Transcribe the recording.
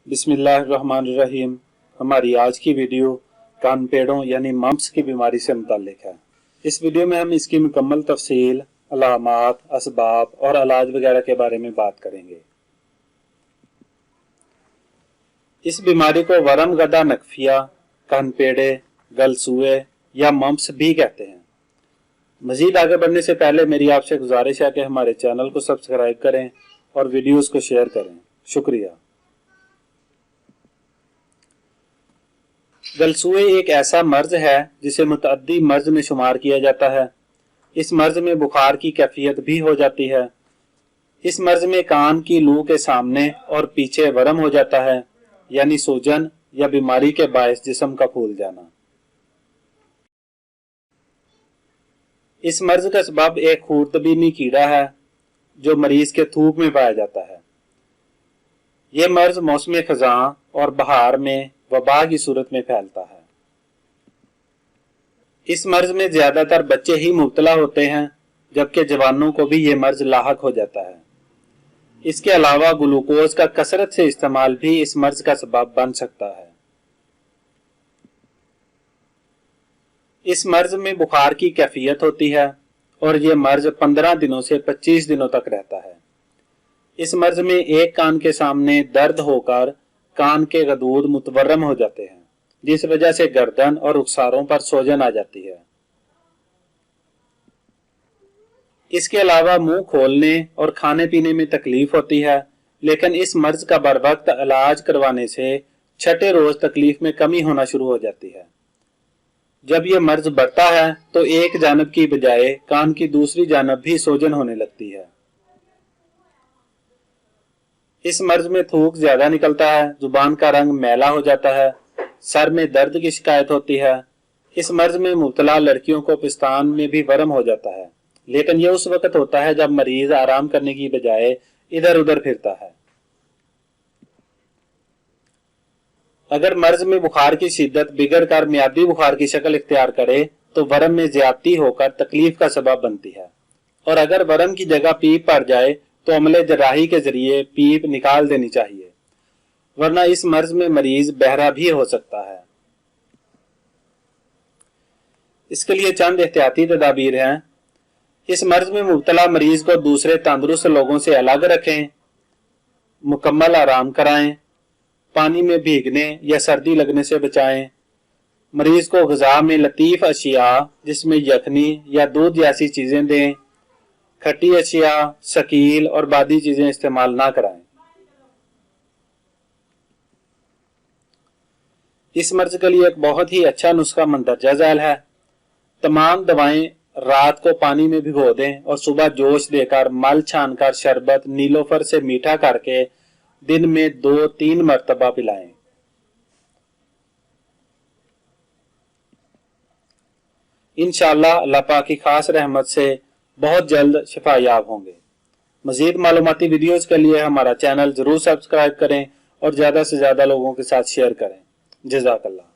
बिस्मिल्लाहिर्रहमानिर्रहीम। हमारी आज की वीडियो कान पेड़ों यानी मम्प्स की बीमारी से मुताल्लिक है। इस वीडियो में हम इसकी मुकम्मल तफसील, अलामात, असबाब और इलाज वगैरह के बारे में बात करेंगे। इस बीमारी को वरम गदा नकफिया, कानपेड़े, गलसूए या मम्प्स भी कहते हैं। मजीद आगे बढ़ने से पहले मेरी आपसे गुजारिश है कि हमारे चैनल को सब्सक्राइब करें और वीडियोस को शेयर करें। शुक्रिया। गलसूए एक ऐसा मर्ज है जिसे मुतअद्दी मर्ज में शुमार किया जाता है। इस मर्ज में बुखार की कैफियत भी हो जाती है। इस मर्ज में कान की लू के सामने और पीछे वरम हो जाता है, यानी सूजन या बीमारी के बायस जिस्म का फूल जाना। इस मर्ज का सबब एक खूरदबीनी कीड़ा है जो मरीज के थूक में पाया जाता है। यह मर्ज मौसम खज़ां और बहार में वबा की सूरत में फैलता है। इस मर्ज में ज्यादातर बच्चे ही मुब्तला होते हैं, जबकि जवानों को भी यह मर्ज लाहक हो जाता है। इसके अलावा ग्लूकोज का कसरत से इस्तेमाल भी इस मर्ज का सबब बन सकता है। इस मर्ज में बुखार की कैफियत होती है और यह मर्ज 15 दिनों से 25 दिनों तक रहता है। इस मर्ज में एक कान के सामने दर्द होकर कान के गदूद मुतवर्रम हो जाते हैं, जिस वजह से गर्दन और रुखसारों पर सोजन आ जाती है। इसके अलावा मुंह खोलने और खाने पीने में तकलीफ होती है, लेकिन इस मर्ज का बर वक्त इलाज करवाने से छठे रोज तकलीफ में कमी होना शुरू हो जाती है। जब यह मर्ज बढ़ता है तो एक जानब की बजाय कान की दूसरी जानब भी सोजन होने लगती है। इस मर्ज में थूक ज्यादा निकलता है, जुबान का रंग मैला हो जाता है, सर में दर्द की शिकायत होती है। इस मर्ज में मुब्तला लड़कियों को पिस्तान में भी वरम हो जाता है, लेकिन यह उस वक्त होता है जब मरीज आराम करने की बजाय इधर उधर फिरता है। अगर मर्ज में बुखार की शिद्दत बिगड़ कर मियादी बुखार की शक्ल इख्तियार करे तो वरम में ज्यादती होकर तकलीफ का सबब बनती है, और अगर वरम की जगह पीप पड़ जाए तो अमले जराही के जरिए पीप निकाल देनी चाहिए, वरना इस मर्ज में मरीज बहरा भी हो सकता है। इसके लिए चंद एहतियाती तदाबीर हैं। इस मर्ज में मुब्तला मरीज को दूसरे तंदुरुस्त लोगों से अलग रखें, मुकम्मल आराम कराएं, पानी में भीगने या सर्दी लगने से बचाएं। मरीज को ग़िज़ा में लतीफ अशिया जिसमें यखनी या दूध जैसी चीजें दें। खट्टी अशिया, शकील और बादी चीजें इस्तेमाल ना कराएं। इस मर्ज के लिए एक बहुत ही अच्छा नुस्खा मंदरजा झैल है। तमाम दवाएं रात को पानी में भिगो दें और सुबह जोश देकर मल छानकर शरबत नीलोफर से मीठा करके दिन में 2-3 मरतबा पिलाएं। इंशाअल्लाह अल्लाह पाक की खास रहमत से बहुत जल्द शिफायाब होंगे। मजीद मालूमाती वीडियोस के लिए हमारा चैनल जरूर सब्सक्राइब करें और ज्यादा से ज्यादा लोगों के साथ शेयर करें। जज़ाकल्लाह।